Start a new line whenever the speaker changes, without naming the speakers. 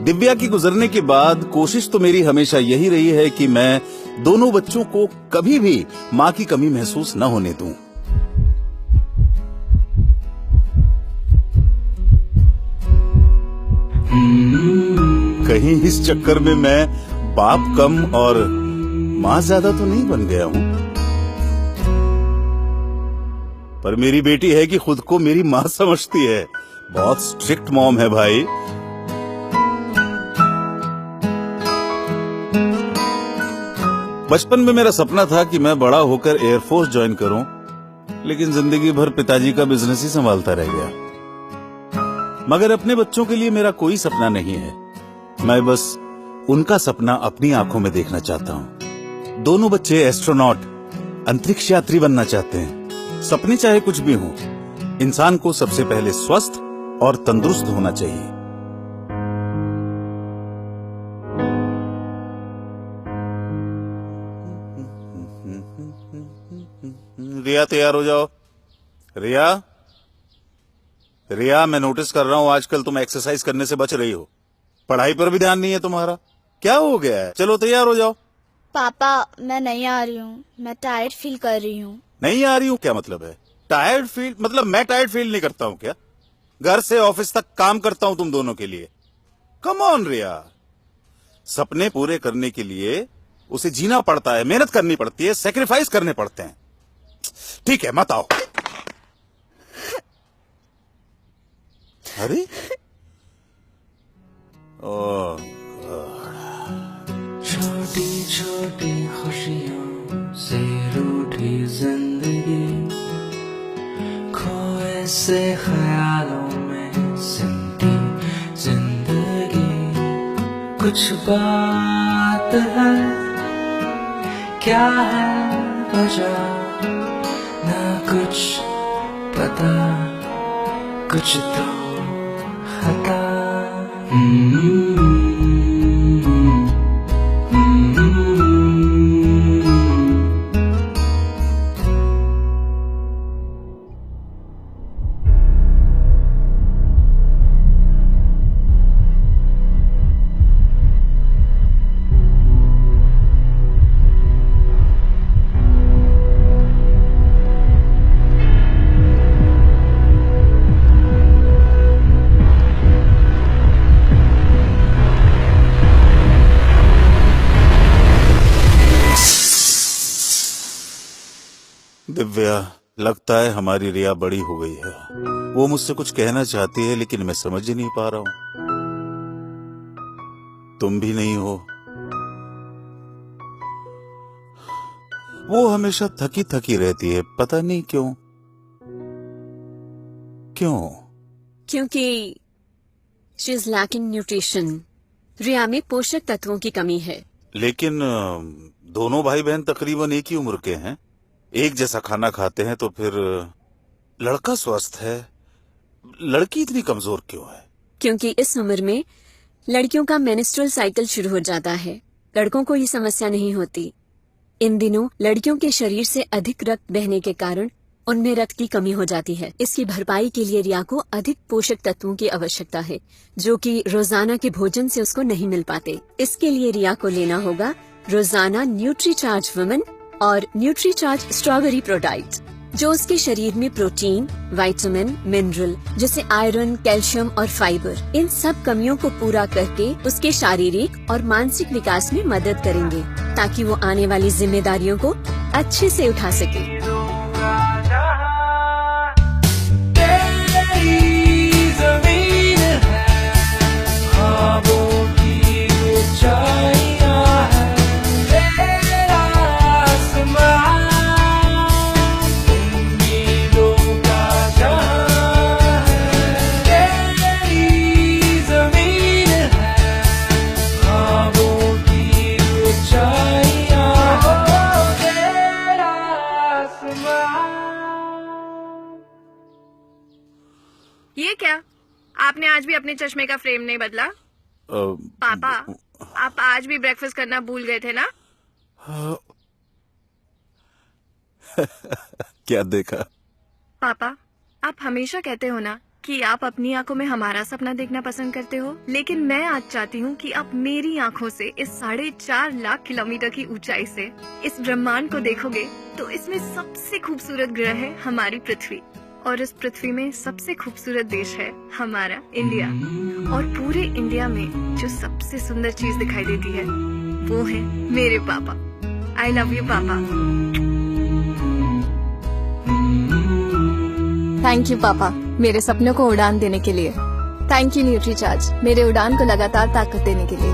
दिव्या की गुजरने के बाद कोशिश तो मेरी हमेशा यही रही है कि मैं दोनों बच्चों को कभी भी माँ की कमी महसूस न होने दूं। कहीं इस चक्कर में मैं बाप कम और माँ ज्यादा तो नहीं बन गया हूं। पर मेरी बेटी है कि खुद को मेरी माँ समझती है। बहुत स्ट्रिक्ट मॉम है भाई। बचपन में मेरा सपना था कि मैं बड़ा होकर एयरफोर्स ज्वाइन करूं, लेकिन जिंदगी भर पिताजी का बिजनेस ही संभालता रह गया। मगर अपने बच्चों के लिए मेरा कोई सपना नहीं है। मैं बस उनका सपना अपनी आंखों में देखना चाहता हूं। दोनों बच्चे एस्ट्रोनॉट, अंतरिक्ष यात्री बनना चाहते हैं। सपने चाहे कुछ भी हों, इंसान को सबसे पहले स्वस्थ और तंदुरुस्त होना चाहिए। रिया, तैयार हो जाओ। रिया, रिया, मैं नोटिस कर रहा हूं आजकल तुम एक्सरसाइज करने से बच रही हो। पढ़ाई पर भी ध्यान नहीं है तुम्हारा। क्या हो गया है? चलो तैयार हो जाओ।
पापा, मैं नहीं आ रही हूँ। मैं टायर्ड फील कर रही हूँ।
नहीं आ रही हूँ क्या मतलब है? टायर्ड फील मतलब मैं टायर्ड फील नहीं करता हूँ क्या? घर से ऑफिस तक काम करता हूँ तुम दोनों के लिए। कम ऑन रिया, सपने पूरे करने के लिए उसे जीना पड़ता है, मेहनत करनी पड़ती है, सेक्रीफाइस करने पड़ते हैं। ठीक है, मत आओ। अरे
छोटी छोटी खुशियों से रूठी जिंदगी, खोए से ख्यालों में सिमटी जिंदगी। कुछ बात है, क्या है वजह, ना कुछ पता, कुछ तो खता।
दिव्या, लगता है हमारी रिया बड़ी हो गई है। वो मुझसे कुछ कहना चाहती है, लेकिन मैं समझ ही नहीं पा रहा हूं। तुम भी नहीं हो। वो हमेशा थकी थकी रहती है, पता नहीं क्यों। क्यों?
क्योंकि शी इज लैकिंग न्यूट्रिशन। रिया में पोषक तत्वों की कमी है।
लेकिन दोनों भाई बहन तकरीबन एक ही उम्र के हैं, एक जैसा खाना खाते हैं, तो फिर लड़का स्वस्थ है, लड़की इतनी कमजोर क्यों है?
क्योंकि इस उम्र में लड़कियों का मेंस्ट्रुअल साइकिल शुरू हो जाता है। लड़कों को ये समस्या नहीं होती। इन दिनों लड़कियों के शरीर से अधिक रक्त बहने के कारण उनमें रक्त की कमी हो जाती है। इसकी भरपाई के लिए रिया को अधिक पोषक तत्वों की आवश्यकता है, जो कि रोजाना के भोजन से उसको नहीं मिल पाते। इसके लिए रिया को लेना होगा रोजाना न्यूट्रीचार्ज वुमेन और न्यूट्रीचार्ज स्ट्रॉबेरी प्रोडाक्ट, जो उसके शरीर में प्रोटीन, विटामिन, मिनरल जैसे आयरन, कैल्शियम और फाइबर, इन सब कमियों को पूरा करके उसके शारीरिक और मानसिक विकास में मदद करेंगे, ताकि वो आने वाली जिम्मेदारियों को अच्छे से उठा सके।
ये क्या? आपने आज भी अपने चश्मे का फ्रेम नहीं बदला? पापा, आप आज भी ब्रेकफास्ट करना भूल गए थे ना?
क्या देखा?
पापा, आप हमेशा कहते हो ना कि आप अपनी आंखों में हमारा सपना देखना पसंद करते हो, लेकिन मैं आज चाहती हूँ कि आप मेरी आंखों से इस 4.5 लाख किलोमीटर की ऊंचाई से इस ब्रह्मांड को देखोगे तो इसमें सबसे खूबसूरत ग्रह है हमारी पृथ्वी, और इस पृथ्वी में सबसे खूबसूरत देश है हमारा इंडिया। और पूरे इंडिया में जो सबसे सुंदर चीज दिखाई देती है वो है मेरे पापा। आई लव यू पापा।
थैंक यू पापा, मेरे सपनों को उड़ान देने के लिए। थैंक यू न्यूट्रीचार्ज, मेरे उड़ान को लगातार ताकत देने के लिए।